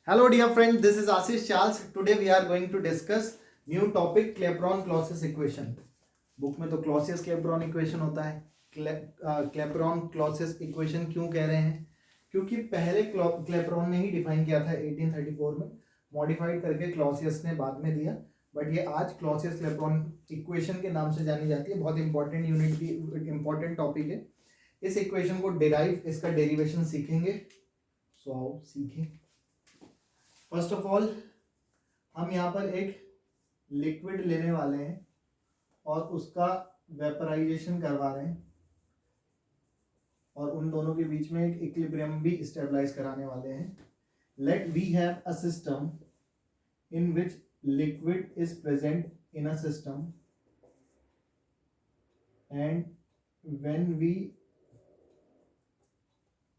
Hello dear friend, this is Ashish Charles. Today we are going to discuss new topic Clapeyron-Clausius equation. Book में तो Clausius क्लेपरॉन equation होता है. क्लेपरॉन Clausius equation क्यों कह रहे हैं? क्योंकि पहले क्लेपरॉन ने ही डिफाइन किया था 1834 में, मॉडिफाइड करके क्लॉसियस ने बाद में दिया. बट ये आज क्लॉसियस क्लेपरॉन इक्वेशन के नाम से जानी जाती है. बहुत इंपॉर्टेंट यूनिट की इंपॉर्टेंट टॉपिक है. इस इक्वेशन को डिराइव, इसका डेरिवेशन सीखेंगे. सो आओ सीखें. फर्स्ट ऑफ ऑल हम यहाँ पर एक लिक्विड लेने वाले हैं और उसका वेपराइजेशन करवा रहे हैं और उन दोनों के बीच में एक इक्विलिब्रियम भी स्टेबलाइज कराने वाले हैं. Let we have a system in which liquid is present in a system and when we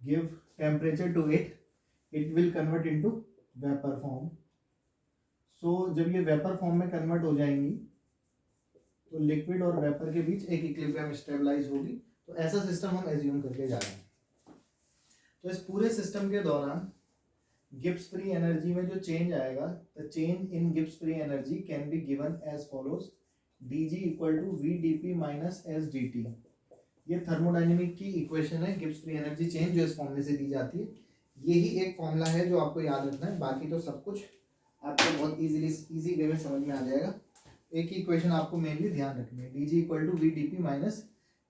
give temperature to it will convert into vapour form. So जब ये वेपर फॉर्म में कन्वर्ट हो जाएंगी तो लिक्विड और वेपर के बीच एक equilibrium stabilise होगी. तो ऐसा सिस्टम हम एज्यूम करके जा रहे हैं. तो इस पूरे सिस्टम के दौरान गिब्स फ्री एनर्जी में जो चेंज आएगा, the change in Gibbs free energy can be given as follows: dg equal to V D P minus S D T. ये थर्मोडाइनमिक की इक्वेशन है, गिब्स फ्री एनर्जी चेंज जो इस फॉर्मूले से दी जाती है. यही एक फॉर्मूला है जो आपको याद रखना है. बाकी तो सब कुछ आपको बहुत इजी वे में समझ में आ जाएगा. एक ही इक्वेशन आपको मेनली ध्यान रखनी है, dg equal to V D P minus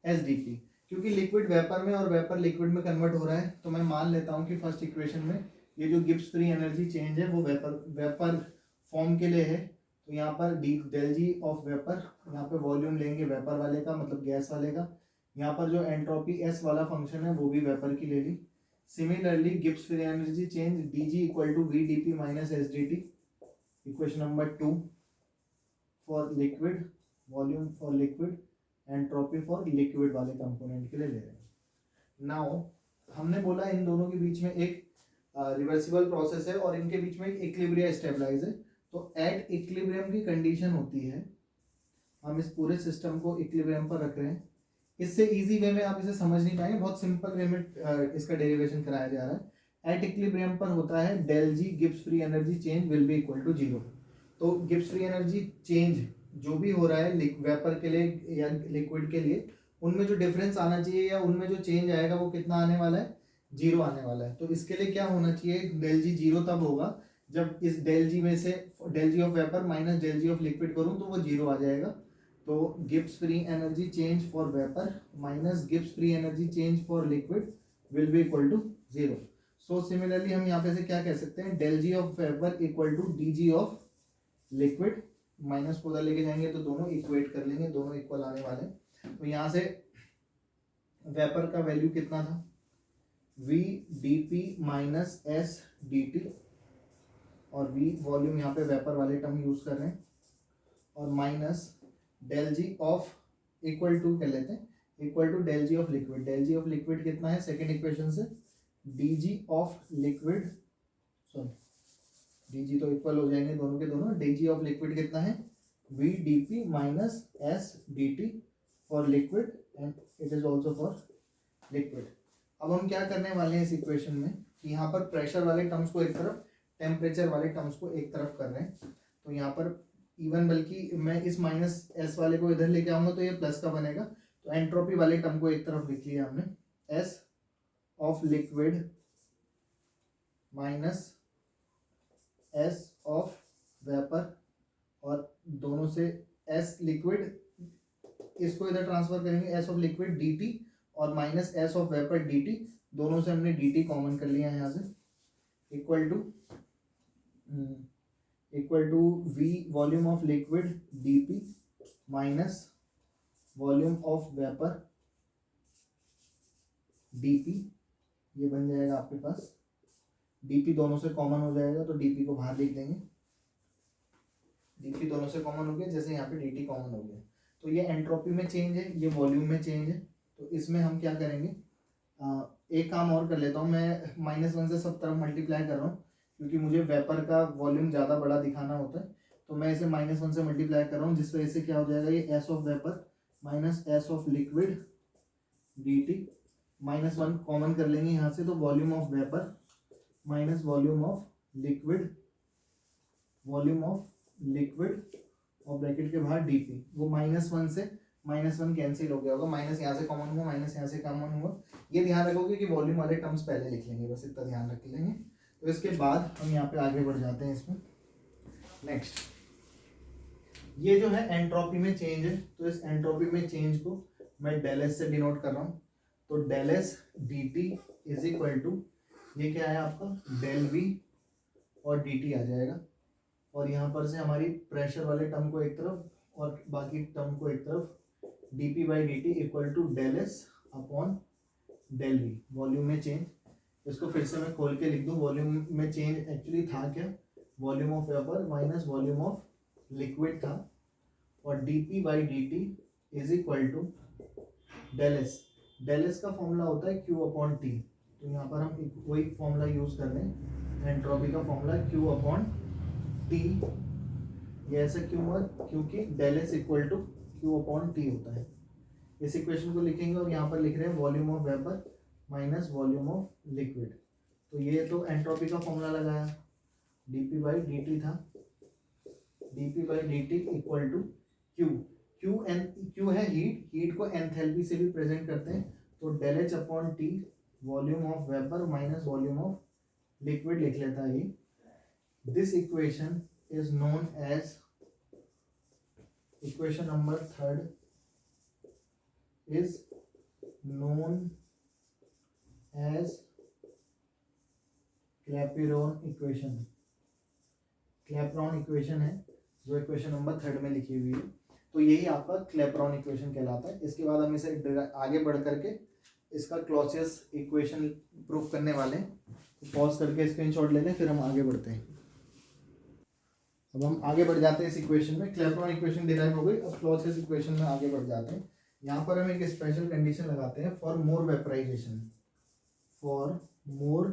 S D P. क्योंकि लिक्विड वेपर में और वेपर लिक्विड में कन्वर्ट हो रहा है, तो मैं मान लेता हूँ कि फर्स्ट इक्वेशन में ये जो गिब्स फ्री एनर्जी चेंज है वो वेपर फॉर्म के लिए है. तो यहाँ पर डेल जी ऑफ वेपर, यहाँ पे वॉल्यूम लेंगे वेपर वाले का, मतलब गैस वाले का. यहाँ पर जो एंट्रोपी एस वाला फंक्शन है वो भी वेपर की ले ली. Similarly, Gibbs free energy change dg equal to vdp minus sdt. Equation number 2 for liquid, volume for liquid, entropy for liquid वाले कंपोनेंट के लिए ले रहे हैं. Now हमने बोला इन दोनों के बीच में एक रिवर्सिबल प्रोसेस है और इनके बीच में एक इक्विलिब्रियम स्टेबलाइज है. तो एट इक्विलिब्रियम की कंडीशन होती है, हम इस पूरे सिस्टम को इक्विलिब्रियम पर रख रहे हैं. इससे इजी वे में आप इसे समझ नहीं पाएंगे, बहुत सिंपल वे में इसका डेरिवेशन कराया जा रहा है. एट इक्विलिब्रियम पर होता है del G Gibbs free energy change will be equal to 0. तो गिब्स फ्री एनर्जी चेंज जो भी हो रहा है वेपर के लिए या लिक्विड के लिए, उनमें जो डिफरेंस आना चाहिए या उनमें जो चेंज आएगा वो कितना आने वाला है? 0 आने वाला है. तो इसके लिए क्या होना चाहिए? डेल जी 0 तब होगा जब इस डेल जी में से del G of vapour minus del G of liquid करूँ तो वो 0 आ जाएगा. तो Gibbs free energy change for vapour minus Gibbs free energy change for liquid will be equal to 0. So similarly हम यहाँ पे से क्या कह सकते हैं? Del G of vapour equal to D G of liquid. Minus को उधर लेके जाएंगे तो दोनों इक्वेट कर लेंगे, दोनों इक्वल आने वाले. तो यहाँ से वेपर का वैल्यू कितना था? V D P minus S D T, और वी वॉल्यूम यहाँ पे वेपर वाले टर्म यूज कर रहे हैं, और minus del G of equal to कर लेते हैं, equal to del G of liquid. Del G of liquid कितना है सेकेंड इक्वेशन से? D G of liquid, sorry D G तो इक्वल हो जाएंगे दोनों के दोनों. डी जी ऑफ लिक्विड कितना है? V D P minus S D T for liquid and it is also for liquid. अब हम क्या करने वाले हैं इस इक्वेशन में कि यहाँ पर प्रेशर वाले टर्म्स को एक तरफ, टेम्परेचर वाले टर्म्स को एक तरफ कर रहे हैं. तो यहाँ पर इवन बल्कि मैं इस माइनस एस वाले को इधर लेके आऊंगा तो ये प्लस का बनेगा. तो एंट्रोपी वाले टर्म को एक तरफ लिख लिया हमने, S of liquid minus S of vapour, और दोनों से एस लिक्विड, इसको इधर ट्रांसफर करेंगे, S of liquid D T और minus S of vapour D T. दोनों से हमने डी टी कॉमन कर लिया यहाँ से, equal to V volume of liquid D P minus volume of vapour D P. ये बन जाएगा आपके पास, डी पी दोनों से कॉमन हो जाएगा तो डी पी को बाहर लिख देंगे. डी पी दोनों से कॉमन हो गया, जैसे यहाँ पे डी टी कॉमन हो गया. तो ये एंट्रोपी में चेंज है, ये वॉल्यूम में चेंज है. तो इसमें हम क्या करेंगे, एक काम और कर लेता हूँ मैं, -1 से सब तरफ मल्टीप्लाई कर रहा हूँ क्योंकि मुझे वेपर का वॉल्यूम ज़्यादा बड़ा दिखाना होता है. तो मैं इसे -1 से मल्टीप्लाई कर रहा हूँ, जिस वजह से क्या हो जाएगा, ये S of vapour minus S of liquid D T, -1 common कर लेंगे यहाँ से, तो volume of vapour minus volume of liquid, volume of liquid और ब्रैकेट के बाहर dp, वो -1 से -1 कैंसिल हो गया होगा, माइनस यहाँ से कॉमन हुआ, माइनस यहाँ से कॉमन हुआ। ये ध्यान रखोगे कि वॉल्यूम वाले टर्म्स पहले लिख लेंगे, बस इतना ध्यान रख लेंगे। तो इसके बाद हम यहाँ पे आगे बढ़ जाते हैं इसमें। नेक्स्ट, ये जो है एंट्रोपी में चेंज है, तो इस एंट्रोपी में चेंज को मैं डेल एस से डिनोट कर रहा हूँ। तो del S D T is equal to, ये क्या है आपका डेल वी और डी टी आ जाएगा, और यहाँ पर से हमारी प्रेशर वाले टर्म को एक तरफ और बाकी टर्म को एक तरफ, D P by D T equal to del S upon del V, volume में चेंज। इसको फिर से मैं खोल के लिख दूँ, वॉल्यूम में चेंज एक्चुअली था क्या, volume of vapour minus volume of liquid था, और dp by D T is equal to del S. Del S का फॉर्मूला होता है q अपॉन टी, तो यहाँ पर हम वही फॉर्मूला यूज कर रहे हैं, एंट्रोपी का फॉर्मूला q अपॉन टी। ये ऐसा क्यों हुआ, क्योंकि del S equal to q upon T होता है। इस इक्वेशन को लिखेंगे और यहाँ पर लिख रहे हैं volume of vapour minus volume of liquid. तो ये तो एंट्रोपी का फॉर्मूला लगाया, dp बाई डी टी था, dp by D T equal to q, q है हीट, हीट को एंथैल्पी से भी प्रेजेंट करते हैं, तो del H upon T volume of vapour minus volume of liquid लिख लेता है ये। This equation is known as equation number 3 is known as Clapeyron equation. Clapeyron equation है जो इक्वेशन नंबर 3 में लिखी हुई है, तो यही आपका क्लैपेरॉन इक्वेशन कहलाता है। इसके बाद हम इसे आगे बढ़ करके इसका क्लॉसियस इक्वेशन प्रूफ करने वाले हैं, तो पॉज करके स्क्रीनशॉट ले लें, फिर हम आगे बढ़ते हैं। अब हम आगे बढ़ जाते हैं इस इक्वेशन में, क्लैपेरॉन इक्वेशन डिराइव हो गई, अब क्लॉसियस इक्वेशन में आगे बढ़ जाते हैं। यहाँ पर हम एक स्पेशल कंडीशन लगाते हैं, for more vaporisation, for more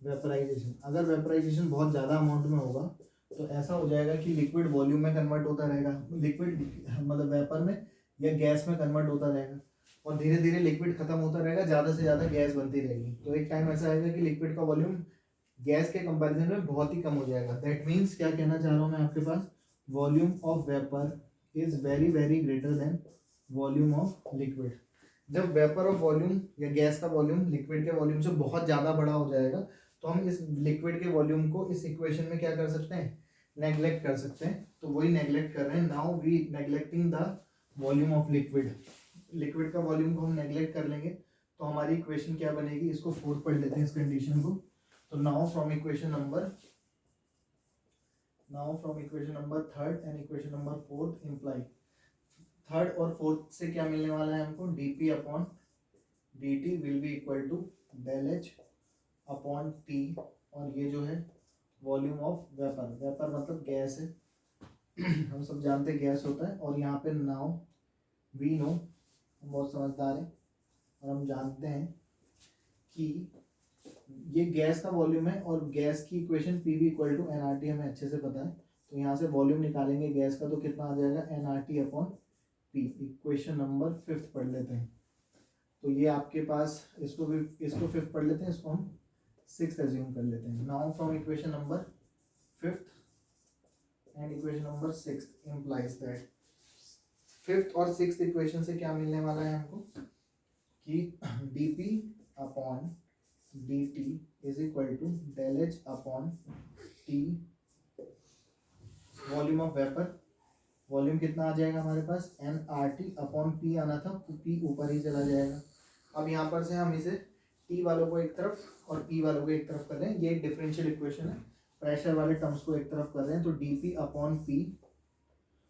vaporisation. अगर वेपराइजेशन बहुत ज़्यादा अमाउंट में होगा तो ऐसा हो जाएगा कि लिक्विड वॉल्यूम में कन्वर्ट होता रहेगा, लिक्विड मतलब वेपर में या गैस में कन्वर्ट होता रहेगा, और धीरे धीरे लिक्विड खत्म होता रहेगा, ज़्यादा से ज़्यादा गैस बनती रहेगी। तो एक टाइम ऐसा आएगा कि लिक्विड का वॉल्यूम गैस के कंपैरिजन में बहुत ही कम हो जाएगा। दैट मीन्स क्या कहना चाह रहा हूँ मैं आपके पास, volume of vapour is very very greater than volume of liquid. जब वेपर ऑफ वॉल्यूम या गैस का वॉल्यूम लिक्विड के वॉल्यूम से बहुत ज़्यादा बड़ा हो जाएगा, तो हम इस लिक्विड के वॉल्यूम को इस इक्वेशन में क्या कर सकते हैं, नेग्लेक्ट कर सकते हैं। तो वही नेग्लेक्ट कर रहे हैं, now we neglecting the volume of liquid. Liquid का वॉल्यूम को हम नेग्लेक्ट कर लेंगे, तो हमारी इक्वेशन क्या बनेगी, इसको 4 पढ़ लेते हैं इस कंडीशन को। तो now from equation number 3rd and equation number 4th imply, 3rd और 4th से क्या मिलने वाला है हमको, dp upon dt will be equal to del H upon T, और ये जो है वॉल्यूम ऑफ वेपर, वेपर मतलब गैस है, हम सब जानते हैं गैस होता है। और यहाँ पे नाउ वी नो, हम बहुत समझदार हैं और हम जानते हैं कि ये गैस का वॉल्यूम है, और गैस की equation P V equal to N R T हमें अच्छे से पता है। तो यहाँ से वॉल्यूम निकालेंगे गैस का, तो कितना आ जाएगा, N R T upon P. Equation number 5th पढ़ लेते हैं, तो ये आपके पास, इसको 5th पढ़ लेते हैं, इसको हम 6th एज्यूम कर लेते हैं। Now from equation number 5th and equation number 6th implies that 5th और 6th इक्वेशन से क्या मिलने वाला है हमको, कि dp upon dt is equal to del H upon T, volume of vapour, volume कितना आ जाएगा हमारे पास, N R T upon P आना था, तो पी ऊपर ही चला जाएगा। अब यहाँ पर से हम इसे टी वालों को एक तरफ और पी वालों को एक तरफ कर रहे हैं, ये एक डिफरेंशियल इक्वेशन है, प्रेशर वाले टर्म्स को एक तरफ कर रहे हैं, तो डी पी अपॉन पी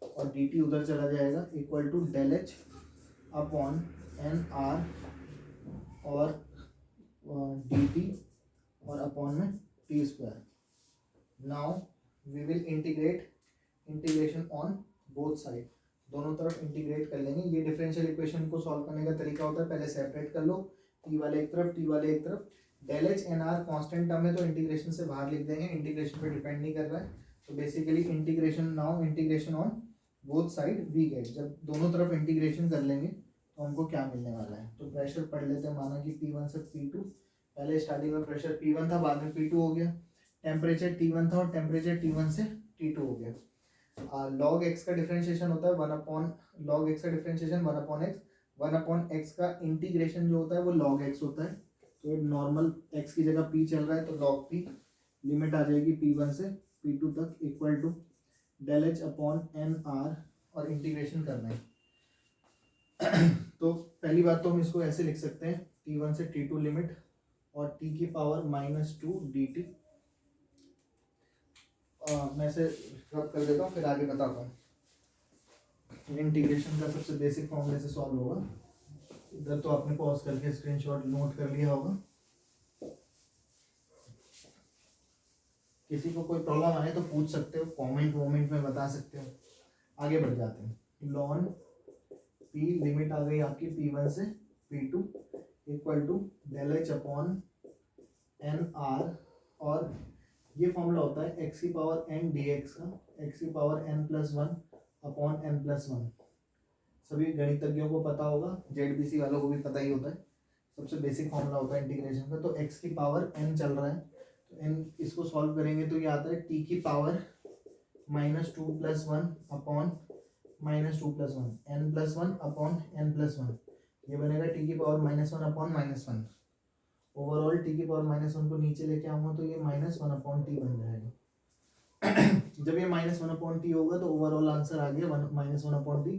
और डी टी उधर चला जाएगा, equal to del H upon N R और डी टी और अपॉन में T square. Now we will integration on both side, दोनों तरफ इंटीग्रेट कर लेंगे। ये डिफरेंशियल इक्वेशन को सॉल्व करने का तरीका होता है, पहले सेपरेट कर लो, टी वाले एक तरफ, टी वाले एक तरफ। Del H N R constant term है, तो इंटीग्रेशन से बाहर लिख देंगे, इंटीग्रेशन पे डिपेंड नहीं कर रहा है। तो basically integration on both side we get, जब दोनों तरफ इंटीग्रेशन कर लेंगे तो हमको क्या मिलने वाला है। तो प्रेशर पढ़ लेते हैं, माना कि P1 से P2, पहले स्टार्टिंग में प्रेशर P1 था, बाद में P2 हो गया, टेम्परेचर T1 था और टेम्परेचर T1 से T2 हो गया। लॉग एक्स का डिफरेंशिएशन होता है वन अपॉन लॉग एक्स का डिफरेंशिएशन वन अपॉन एक्स का इंटीग्रेशन जो होता है वो लॉग एक्स होता है। तो नॉर्मल एक्स की जगह पी चल रहा है तो लॉग पी, लिमिट आ जाएगी P1 से P2 तक equal to del H upon N R और इंटीग्रेशन करना है। तो पहली बात तो हम इसको ऐसे लिख सकते हैं T1 से T2 लिमिट और t की पावर -2 dt। मैं इसे रब कर देता हूँ फिर आगे बताता हूँ। इंटीग्रेशन का सबसे बेसिक फॉर्मूले से सॉल्व होगा। इधर तो आपने पॉज करके स्क्रीनशॉट नोट कर लिया होगा। किसी को कोई प्रॉब्लम आए तो पूछ सकते हो, कमेंट में बता सकते हो। आगे बढ़ जाते हैं। लॉन p लिमिट आ गई आपकी P1 से P2 equal to del H upon N R, और ये फॉर्मूला होता है एक्स की पावर एन डी एक्स का, एक्स की पावर n+1 अपॉन n+1। सभी गणितज्ञों को पता होगा, जेडबीसी वालों को भी पता ही होता है। सबसे बेसिक फॉर्मूला होता है इंटीग्रेशन का। तो एक्स की पावर n चल रहा है तो n, इसको सॉल्व करेंगे तो ये आता है t की power -2+1 upon -2+1 n+1 upon n+1। ये बनेगा t की पावर -1 अपॉन -1। ओवरऑल t की पावर -1 को नीचे लेके आऊंगा तो ये -1 अपॉन टी बन जाएगा। जब ये -1 अपॉन टी होगा तो ओवरऑल आंसर आ गया -1 अपॉन टी।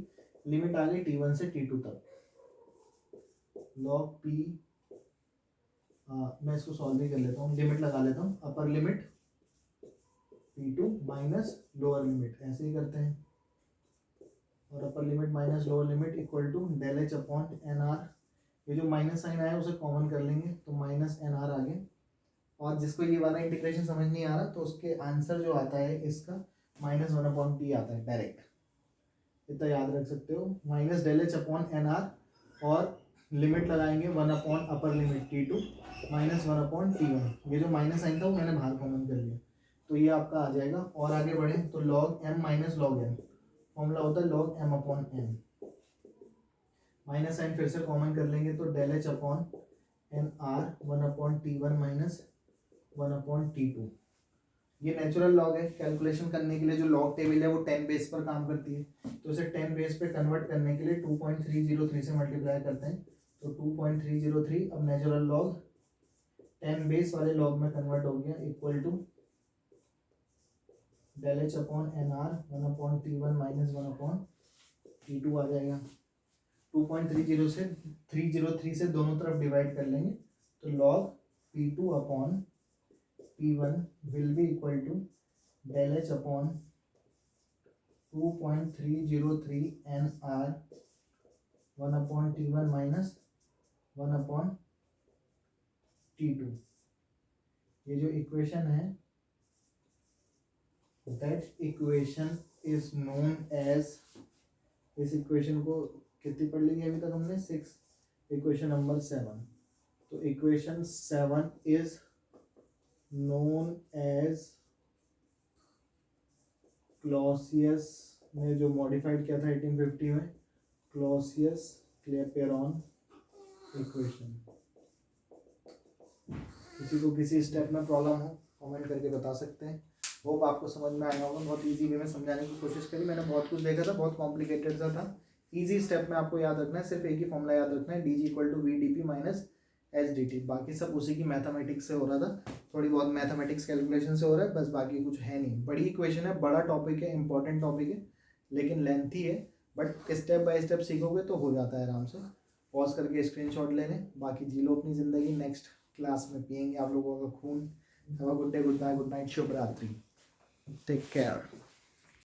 लिमिट आ गई T1 से T2 तक। लॉग p, मैं इसको सॉल्व भी कर लेता हूँ, लिमिट लगा लेता हूँ। Upper limit P2 minus lower limit, ऐसे ही करते हैं, और upper limit minus lower limit equal to del H upon N R. ये जो माइनस साइन आया उसे कॉमन कर लेंगे तो -nr आ गया। और जिसको ये वाला इंटीग्रेशन समझ नहीं आ रहा तो उसके आंसर जो आता है इसका -1 अपॉन टी आता है डायरेक्ट। इतना याद रख सकते हो, minus del H upon N R, और लिमिट लगाएंगे 1 upon upper limit T2 -1 upon T1। ये जो माइनस साइन था वो मैंने बाहर कॉमन कर लिया तो ये आपका आ जाएगा। और आगे बढ़े तो log m minus log n, formula होता है log m upon n। Minus sign फिर से कॉमन कर लेंगे तो del H upon N R 1 upon T1 minus 1 upon T2। ये नेचुरल लॉग है। कैलकुलेशन करने के लिए जो लॉग टेबल है वो 10 बेस पर काम करती है, तो इसे 10 बेस पे कन्वर्ट करने के लिए 2.303 से मल्टीप्लाई करते हैं तो 2.303। अब नेचुरल लॉग 10 बेस वाले लॉग में कन्वर्ट हो गया equal to del H upon N R 1 upon T1 minus 1 upon T2 आ जाएगा। 2.30 से 303 से दोनों तरफ डिवाइड कर लेंगे तो log P2 upon P1 will be equal to del H upon 2.303 nr 1 upon T1 minus 1 upon T2। ये जो इक्वेशन है that equation is known as, इस इक्वेशन को कितनी पढ़ ली अभी तक हमने? 6, इक्वेशन नंबर 7। तो equation 7 is known as Clausius ने जो मॉडिफाइड किया था 1850 में, क्लॉसियस क्लेपेरॉन इक्वेशन। किसी को किसी स्टेप में प्रॉब्लम हो कमेंट करके बता सकते हैं। होप आपको समझ में आया होगा। बहुत इजी वे में समझाने की कोशिश करी मैंने। बहुत कुछ देखा था, बहुत कॉम्प्लिकेटेड सा था। इजी स्टेप में आपको याद रखना है, सिर्फ एक ही फॉर्मूला याद रखना है, DG equal to VdP minus SDT। बाकी सब उसी की मैथमेटिक्स से हो रहा था, थोड़ी बहुत मैथमेटिक्स कैलकुलेशन से हो रहा है बस, बाकी कुछ है नहीं। बड़ी इक्वेशन है, बड़ा टॉपिक है, इंपॉर्टेंट टॉपिक है, लेकिन लेंथी है, बट स्टेप बाय स्टेप सीखोगे तो हो जाता है आराम से। पॉज करके स्क्रीनशॉट ले लें, बाकी जी लो अपनी ज़िंदगी। नेक्स्ट क्लास में पियेंगे आप लोगों का खून। Have a good day, goodbye, good night, शुभ रात्रि, टेक केयर।